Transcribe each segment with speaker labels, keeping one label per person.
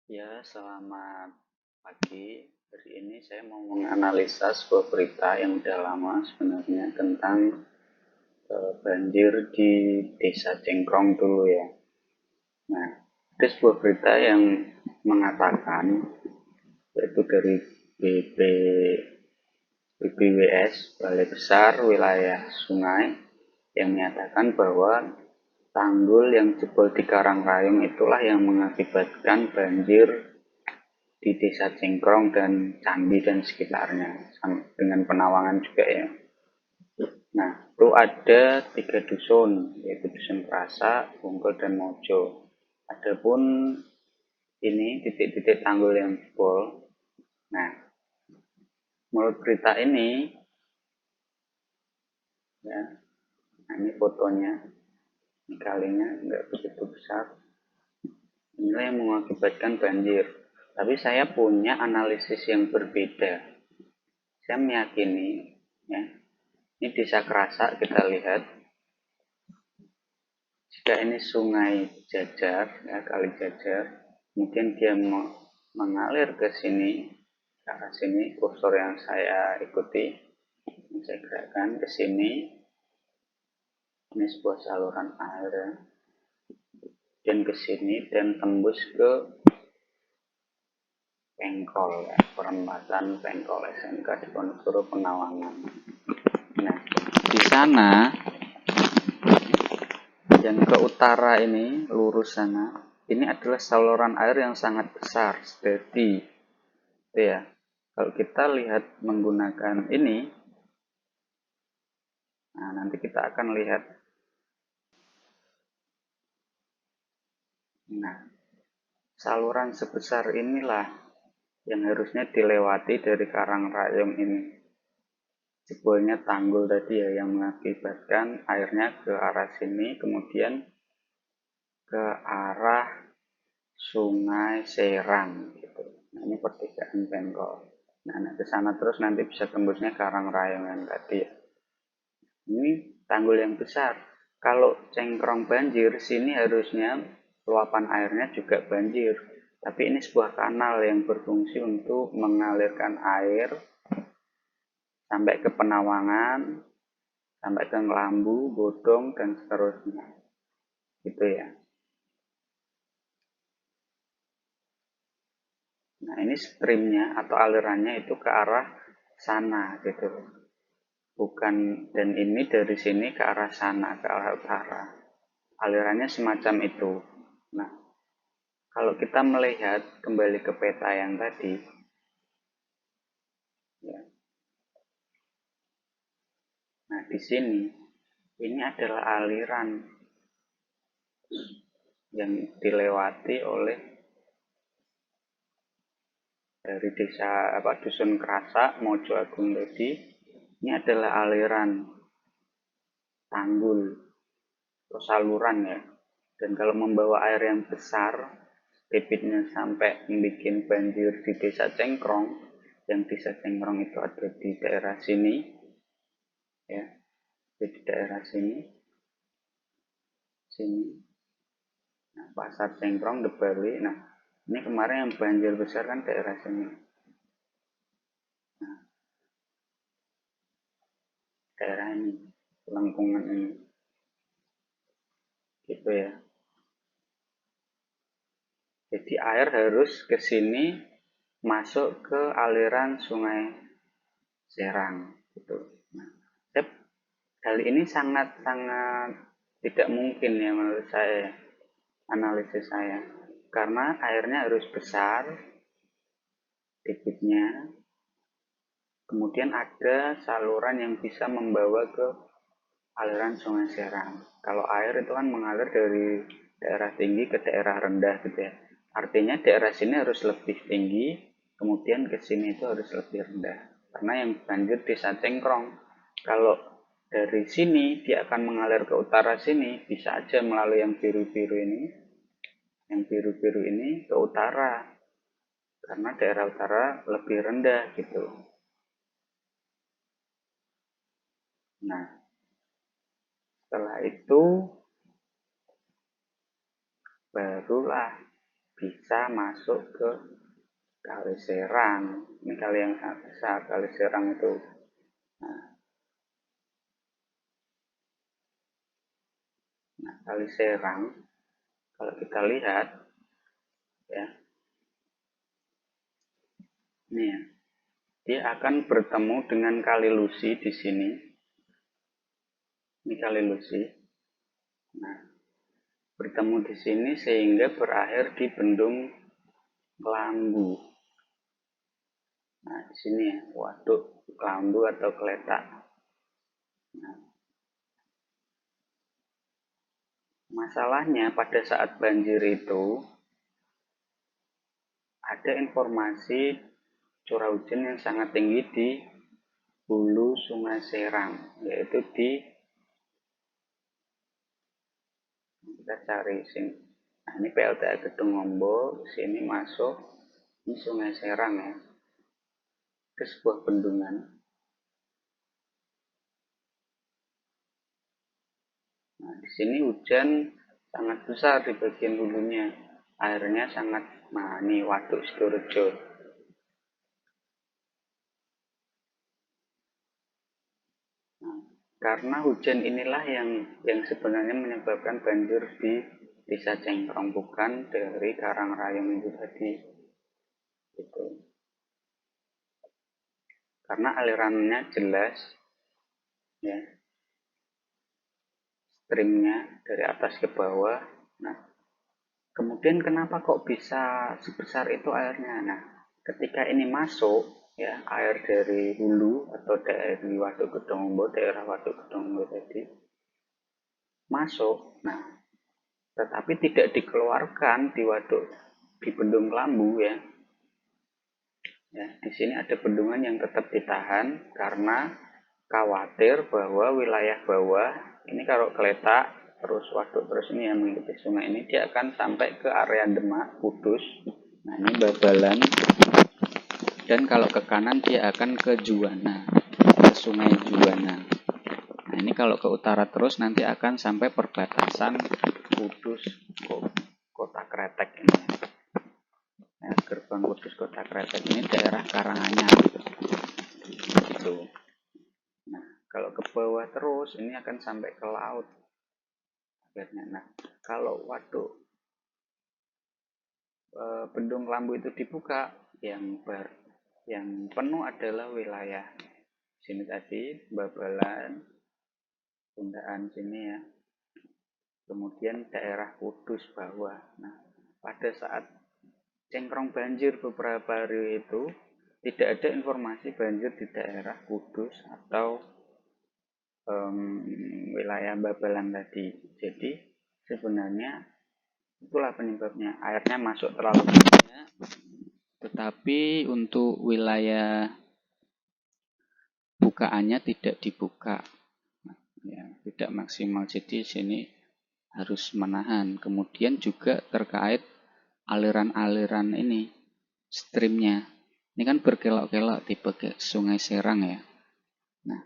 Speaker 1: Ya, selamat pagi. Hari ini saya mau menganalisa sebuah berita yang udah lama sebenarnya tentang banjir di Desa Cengkrong dulu ya. Nah, ada sebuah berita yang mengatakan, yaitu dari BP, BBWS, Balai Besar Wilayah Sungai, yang menyatakan bahwa tanggul yang jebol di Karangrayong itulah yang mengakibatkan banjir di Desa Cengkrong dan Candi dan sekitarnya, dengan Penawangan juga ya. Nah, itu ada 3 dusun, yaitu Dusun Prasa, Bungkul, dan Mojo. Adapun ini titik-titik tanggul yang jebol. Nah, menurut berita ini, ya, nah ini fotonya, ini kalinya nggak begitu besar. Inilah yang mengakibatkan banjir. Tapi saya punya analisis yang berbeda. Saya meyakini, ya, ini Desa Kerasa kita lihat. Jika ini sungai Jajar, ya, Kali Jajar, kemudian dia mengalir ke sini, ke arah sini, kursor yang saya ikuti, yang saya gerakkan ke sini. Ini sebuah saluran air, ya, dan ke sini dan tembus ke Pengkol, ya, perempatan Pengkol SMK Diponegoro Penawangan. Nah, di sana yang ke utara ini, lurus sana, ini adalah saluran air yang sangat besar, steady. Itu ya. Kalau kita lihat menggunakan ini, nah nanti kita akan lihat. Nah, saluran sebesar inilah yang harusnya dilewati dari Karangrayong ini. Jebolnya tanggul tadi ya yang mengakibatkan airnya ke arah sini, kemudian ke arah Sungai Serang gitu. Nah, ini pertigaan Pengkol. Nah, ke sana terus nanti bisa tembusnya Karangrayong yang tadi ya. Ini tanggul yang besar. Kalau Cengkrong banjir, sini harusnya luapan airnya juga banjir. Tapi ini sebuah kanal yang berfungsi untuk mengalirkan air sampai ke Penawangan, sampai ke Ngelambu, Bodong, dan seterusnya. Gitu ya. Nah, ini streamnya atau alirannya itu ke arah sana gitu. Bukan, dan ini dari sini ke arah sana, ke arah utara. Alirannya semacam itu. Nah, kalau kita melihat kembali ke peta yang tadi, ya, nah di sini ini adalah aliran yang dilewati oleh dari desa Dusun Kerasa, Mojo Agung tadi. Ini adalah aliran tanggul atau saluran ya. Dan kalau membawa air yang besar, debitnya sampai membuat banjir di Desa Cengkrong, yang Desa Cengkrong itu ada di daerah sini, ya, di daerah sini, sini. Nah, Pasar Cengkrong, The Bali. Nah, ini kemarin yang banjir besar kan daerah sini. Nah, daerah ini, lengkungan ini. Gitu ya. Jadi air harus ke sini masuk ke aliran Sungai Serang gitu. Nah, hal ini sangat-sangat tidak mungkin ya menurut saya, analisis saya. Karena airnya harus besar debitnya, kemudian ada saluran yang bisa membawa ke aliran Sungai Serang. Kalau air itu kan mengalir dari daerah tinggi ke daerah rendah gitu ya. Artinya daerah sini harus lebih tinggi, kemudian ke sini itu harus lebih rendah. Karena yang banjir Desa Cengkrong, kalau dari sini dia akan mengalir ke utara sini, bisa aja melalui yang biru-biru ini, ke utara. Karena daerah utara lebih rendah gitu. Nah, setelah itu barulah bisa masuk ke Kali Serang. Ini kali yang sangat besar, Kali Serang itu. Nah, Kali Serang, kalau kita lihat, ya, ini ya, dia akan bertemu dengan Kali Lusi di sini. Ini Kali Lusi. Nah, bertemu di sini sehingga berakhir di Bendung Kelambu. Nah, di sini ya, Waduk Kelambu atau Kletak. Nah, masalahnya pada saat banjir itu ada informasi curah hujan yang sangat tinggi di hulu Sungai Serang, yaitu di, kita cari sini. Nah, ini PLTA Gedung Ombo, sini masuk, ini Sungai Serang ya, ke sebuah bendungan. Nah, di sini hujan sangat besar di bagian hulunya, airnya sangat, nah ini Waduk Sidorejo. Nah, karena hujan inilah yang sebenarnya menyebabkan banjir di Desa Cengkrong, bukan dari Karangrayong itu tadi. Gitu. Karena alirannya jelas, ya, streamnya dari atas ke bawah. Nah, kemudian kenapa kok bisa sebesar itu airnya? Nah, ketika ini masuk, ya, air dari hulu atau dari Waduk Gedong Ombo, daerah Waduk Gedong Ombo tadi masuk. Nah, tetapi tidak dikeluarkan di waduk di Bendung Kelambu ya. Ya, di sini ada bendungan yang tetap ditahan karena khawatir bahwa wilayah bawah ini kalau Kletak terus waduk terus ini yang mengikuti sungai ini dia akan sampai ke area Demak, Kudus. Nah, ini Babalan, dan kalau ke kanan dia akan ke Juwana, ke Sungai Juwana. Nah, ini kalau ke utara terus nanti akan sampai perbatasan Kudus Kota Kretek ini. Nah, gerbang Kudus Kota Kretek ini daerah Karanganyar gitu. Nah, kalau ke bawah terus ini akan sampai ke laut akhirnya. Nah, kalau waduk Bendung Kelambu itu dibuka, yang penuh adalah wilayah sini tadi, Babalan, Pundaan sini ya, kemudian daerah Kudus bawah. Nah, pada saat Cengkrong banjir beberapa hari itu tidak ada informasi banjir di daerah Kudus atau wilayah Babalan tadi. Jadi sebenarnya itulah penyebabnya, airnya masuk terlalu banyak, tetapi untuk wilayah bukaannya tidak dibuka, ya, tidak maksimal. Jadi sini harus menahan. Kemudian juga terkait aliran-aliran ini, streamnya. Ini kan berkelok-kelok tipe Sungai Serang ya. Nah,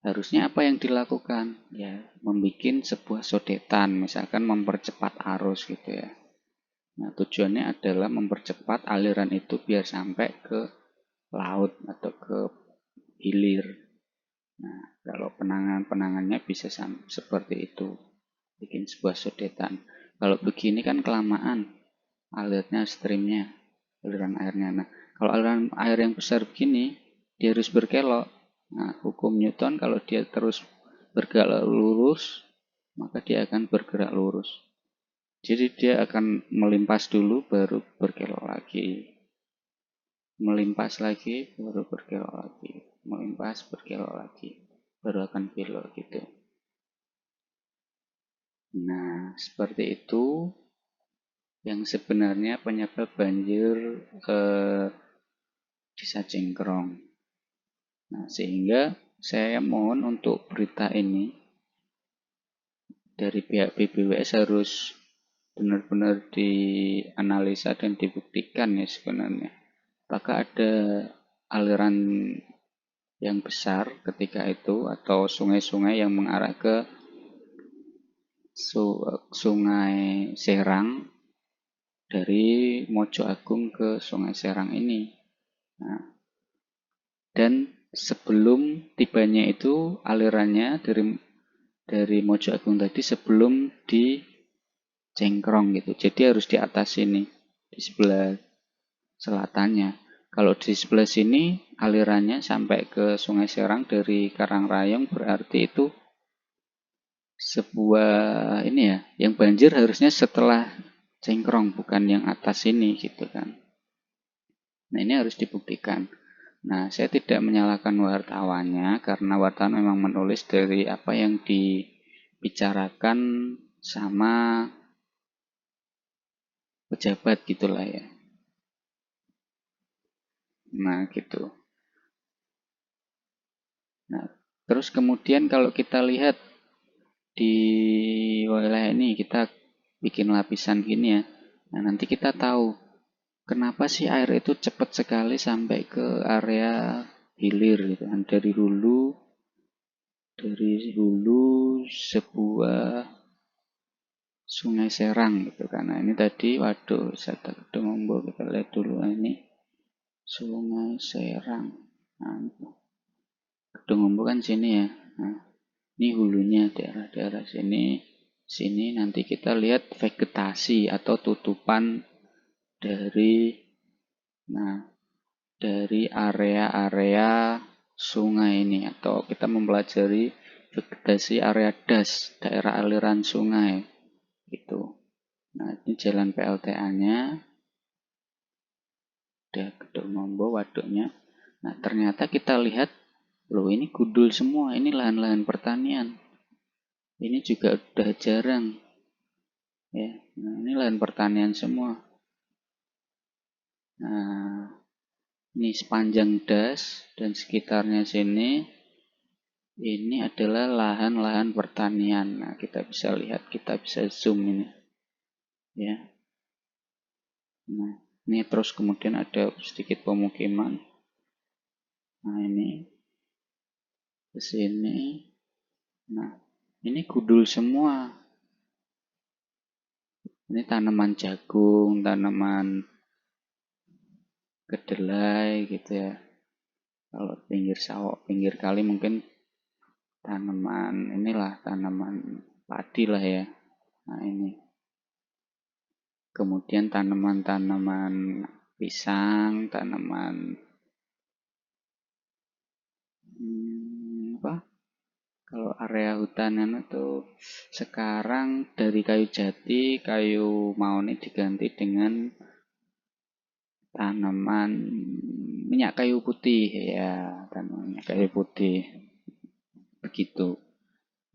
Speaker 1: harusnya apa yang dilakukan? Ya, membuat sebuah sodetan, misalkan mempercepat arus gitu ya. Nah, tujuannya adalah mempercepat aliran itu biar sampai ke laut atau ke hilir. Nah, kalau penangannya bisa seperti itu, bikin sebuah sodetan. Kalau begini kan kelamaan alirnya, streamnya, aliran airnya. Nah, kalau aliran air yang besar begini, dia harus berkelok. Nah, hukum Newton kalau dia terus bergerak lurus, maka dia akan bergerak lurus. Jadi dia akan melimpas dulu baru berkelok lagi. Melimpas lagi baru berkelok lagi. Melimpas berkelok lagi. Baru akan belok gitu. Nah, seperti itu yang sebenarnya penyebab banjir Desa Cengkrong. Nah, sehingga saya mohon untuk berita ini dari pihak BBWS harus benar-benar dianalisa dan dibuktikan ya sebenarnya. Apakah ada aliran yang besar ketika itu atau sungai-sungai yang mengarah ke Sungai Serang dari Mojo Agung ke Sungai Serang ini. Nah, dan sebelum tibanya itu alirannya dari Mojo Agung tadi sebelum di Cengkrong gitu. Jadi harus di atas sini, di sebelah selatannya. Kalau di sebelah sini alirannya sampai ke Sungai Serang dari Karangrayong, berarti itu sebuah ini ya, yang banjir harusnya setelah Cengkrong, bukan yang atas ini gitu kan. Nah, ini harus dibuktikan. Nah, saya tidak menyalahkan wartawannya karena wartawan memang menulis dari apa yang dibicarakan sama pejabat gitulah ya. Nah, gitu. Nah, terus kemudian kalau kita lihat di wilayah ini, kita bikin lapisan gini ya. Nah, nanti kita tahu kenapa sih air itu cepat sekali sampai ke area hilir gitu kan. Dari hulu sebuah Sungai Serang gitu kan. Nah, ini tadi waduh wisata Gedung Ombo, kita lihat dulu ini Sungai Serang. Nah, Gedung Ombo kan sini ya. Nah, ini hulunya daerah-daerah sini. Sini nanti kita lihat vegetasi atau tutupan dari nah dari area-area sungai ini, atau kita mempelajari vegetasi area das, daerah aliran sungai gitu. Nah, ini jalan PLTA-nya, udah Gedung Ombo waduknya. Nah, ternyata kita lihat loh, ini gundul semua, ini lahan-lahan pertanian. Ini juga udah jarang ya. Nah, ini lahan pertanian semua. Nah, ini sepanjang das dan sekitarnya sini ini adalah lahan-lahan pertanian. Nah, kita bisa lihat, kita bisa zoom ini ya. Nah, ini terus kemudian ada sedikit pemukiman. Nah, ini ke sini. Nah, ini gundul semua. Ini tanaman jagung, tanaman kedelai gitu ya. Kalau pinggir sawah, pinggir kali mungkin tanaman inilah, tanaman padi lah ya. Nah, ini. Kemudian tanaman-tanaman pisang, tanaman apa? Kalau area hutanan itu sekarang dari kayu jati, kayu mauni diganti dengan tanaman minyak kayu putih ya, tanaman minyak kayu putih. Begitu.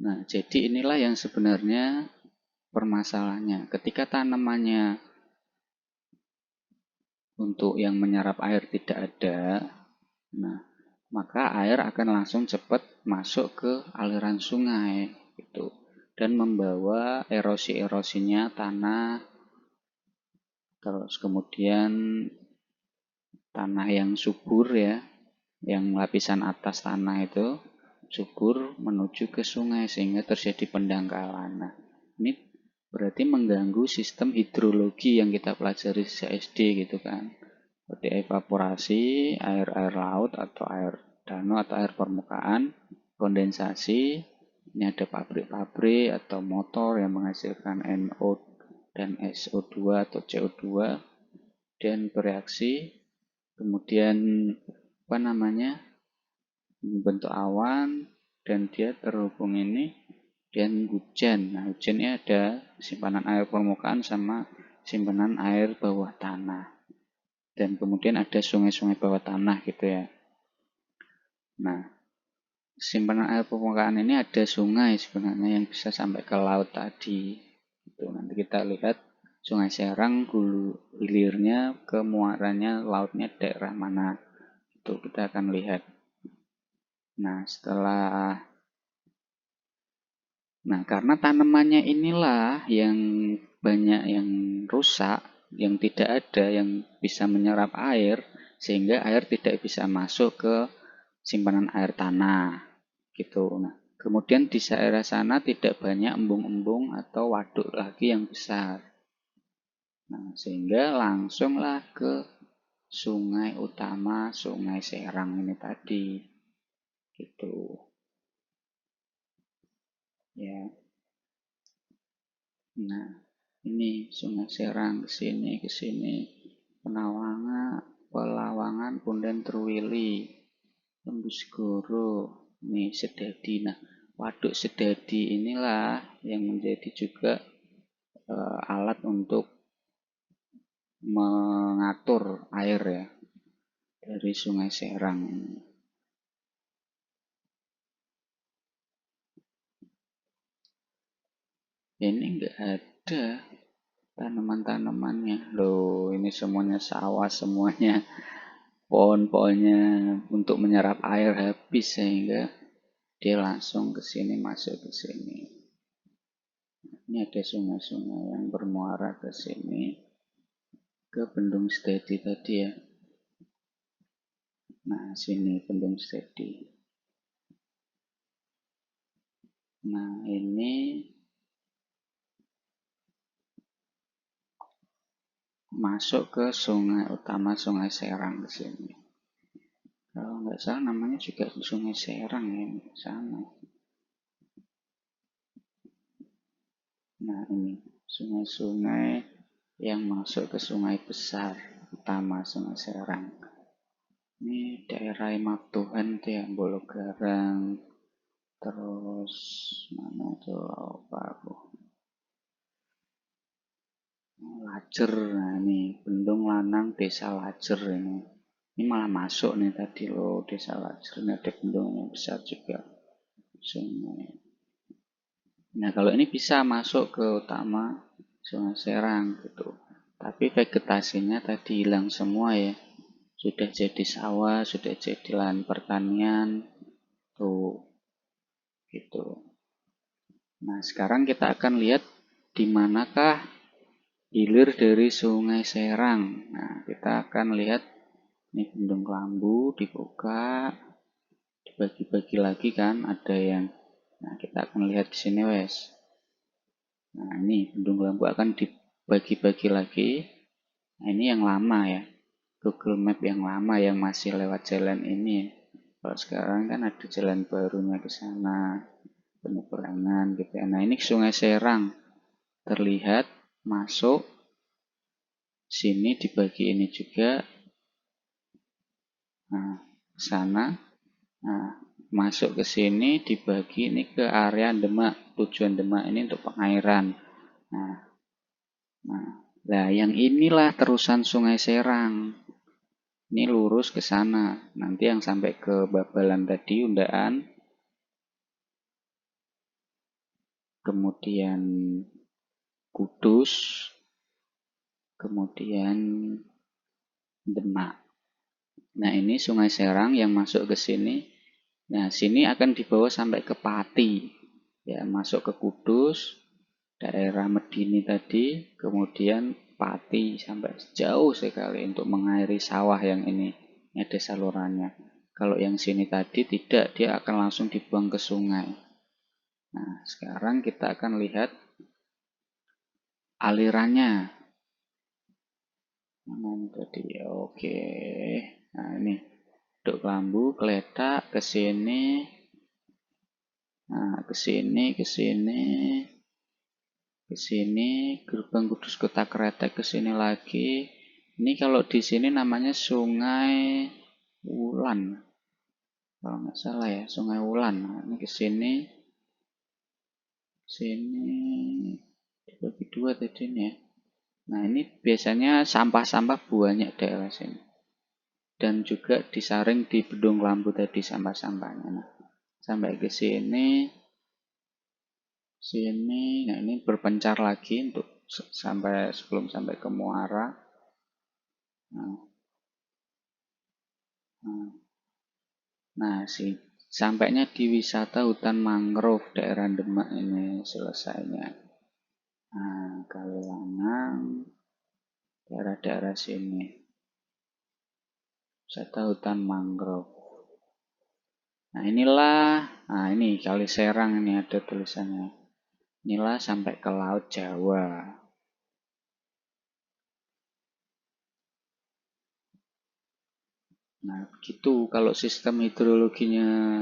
Speaker 1: Nah, jadi inilah yang sebenarnya permasalahannya. Ketika tanamannya untuk yang menyerap air tidak ada, nah, maka air akan langsung cepat masuk ke aliran sungai gitu, dan membawa erosi-erosinya tanah. Terus kemudian tanah yang subur ya, yang lapisan atas tanah itu subur menuju ke sungai sehingga terjadi pendangkalan. Nah, ini berarti mengganggu sistem hidrologi yang kita pelajari sejak SD gitu kan. Seperti evaporasi, air-air laut atau air danau atau air permukaan, kondensasi, ini ada pabrik-pabrik atau motor yang menghasilkan NO dan SO2 atau CO2 dan bereaksi, kemudian apa namanya, membentuk awan dan dia terhubung ini dan hujan. Nah, hujannya ada simpanan air permukaan sama simpanan air bawah tanah. Dan kemudian ada sungai-sungai bawah tanah gitu ya. Nah, simpanan air permukaan ini ada sungai sebenarnya yang bisa sampai ke laut tadi. Itu nanti kita lihat Sungai Serang hulu hilirnya ke muaranya lautnya daerah mana. Itu kita akan lihat. Nah, karena tanamannya inilah yang banyak yang rusak, yang tidak ada yang bisa menyerap air, sehingga air tidak bisa masuk ke simpanan air tanah gitu. Nah, kemudian di daerah sana tidak banyak embung-embung atau waduk lagi yang besar. Nah, sehingga langsunglah ke sungai utama, Sungai Serang ini tadi. Gitu. Ya. Nah, ini Sungai Serang ke sini. Pelawangan, Punden Truwili, Lembusgoro, nih Sedadi. Nah, waduk Sedadi inilah yang menjadi juga alat untuk mengatur air ya dari Sungai Serang. Ini enggak ada tanaman-tanamannya. Loh, ini semuanya sawah, semuanya pohon-pohonnya untuk menyerap air habis sehingga dia langsung ke sini, masuk ke sini. Ini ada sungai-sungai yang bermuara ke sini, ke Bendung Stedi tadi ya. Nah, sini Bendung Stedi. Nah, ini masuk ke sungai utama Sungai Serang ke sini. Kalau nggak salah namanya juga Sungai Serang ya, sama. Nah, ini sungai-sungai yang masuk ke sungai besar utama Sungai Serang. Ini daerah Emak Tuhan tuh ya, Bologarang, terus mana tuh apa aku? Lajer, nah ini Bendung Lanang Desa Lajer ini. Ini malah masuk nih tadi loh Desa Lajer, ini ada bendung yang besar juga. Sungai. Nah kalau ini bisa masuk ke utama Sungai Serang gitu. Tapi vegetasinya tadi hilang semua ya. Sudah jadi sawah, sudah jadi lahan pertanian, tuh gitu. Nah sekarang kita akan lihat di manakah hilir dari Sungai Serang. Nah kita akan lihat ini Bendung Kelambu dibuka, dibagi-bagi lagi kan, ada yang. Nah kita akan lihat di sini wes. Nah ini Bendung Kelambu akan dibagi-bagi lagi. Nah ini yang lama ya, Google Map yang lama yang masih lewat jalan ini. Kalau sekarang kan ada jalan barunya ke sana, penyeberangan gitu ya. Nah ini Sungai Serang terlihat masuk sini dibagi ini juga. Nah sana, nah masuk ke sini dibagi ini ke area Demak. Tujuan Demak ini untuk pengairan. Nah, yang inilah terusan Sungai Serang. Ini lurus ke sana. Nanti yang sampai ke Babalan tadi, Undaan. Kemudian Kudus. Kemudian Demak. Nah, ini Sungai Serang yang masuk ke sini. Nah, sini akan dibawa sampai ke Pati. Ya, masuk ke Kudus, daerah Medini tadi, kemudian Pati sampai jauh sekali untuk mengairi sawah yang ini. Ini ada salurannya. Kalau yang sini tadi tidak, dia akan langsung dibuang ke sungai. Nah, sekarang kita akan lihat alirannya. Mana ini tadi? Oke. Nah, ini Dok Kelambu, Keletak ke sini. Nah, ke sini, ke sini. Ke sini, Gerbang Kudus Kota Kretek ke sini lagi. Ini kalau di sini namanya Sungai Wulan. Kalau nggak salah ya, Sungai Wulan. Nah, ini ke sini. Sini dibagi dua tadi ini ya. Nah, ini biasanya sampah-sampah banyak daerah sini. Dan juga disaring di Bendung Kelambu tadi sampah-sampahnya. Nah, sampai ke sini. Sini, nah ini berpencar lagi untuk sampai sebelum sampai ke muara. Nah, nah sampainya di wisata hutan mangrove daerah Demak ini selesainya. Nah, Kalilanang, daerah-daerah sini. Wisata hutan mangrove. Nah inilah, nah ini Kali Serang ini ada tulisannya. Inilah sampai ke Laut Jawa. Nah, begitu kalau sistem hidrologinya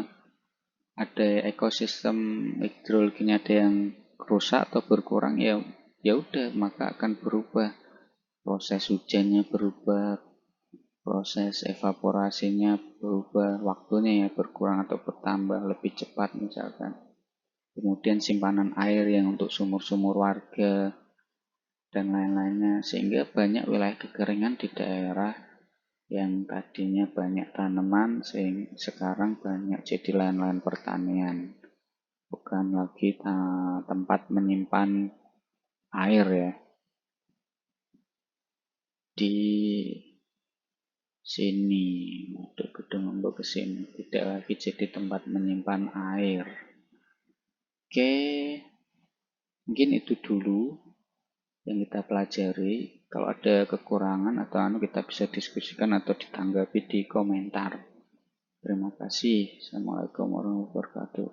Speaker 1: ada ekosistem hidrologinya ada yang rusak atau berkurang, ya udah maka akan berubah, proses hujannya berubah, proses evaporasinya berubah, waktunya ya berkurang atau bertambah lebih cepat misalkan. Kemudian simpanan air yang untuk sumur-sumur warga dan lain-lainnya, sehingga banyak wilayah kekeringan di daerah yang tadinya banyak tanaman sekarang banyak jadi lahan-lahan pertanian, bukan lagi tempat menyimpan air ya. Di sini untuk gedung untuk ke sini tidak lagi jadi tempat menyimpan air. Oke, mungkin itu dulu yang kita pelajari. Kalau ada kekurangan atau kita bisa diskusikan atau ditanggapi di komentar. Terima kasih. Assalamualaikum warahmatullahi wabarakatuh.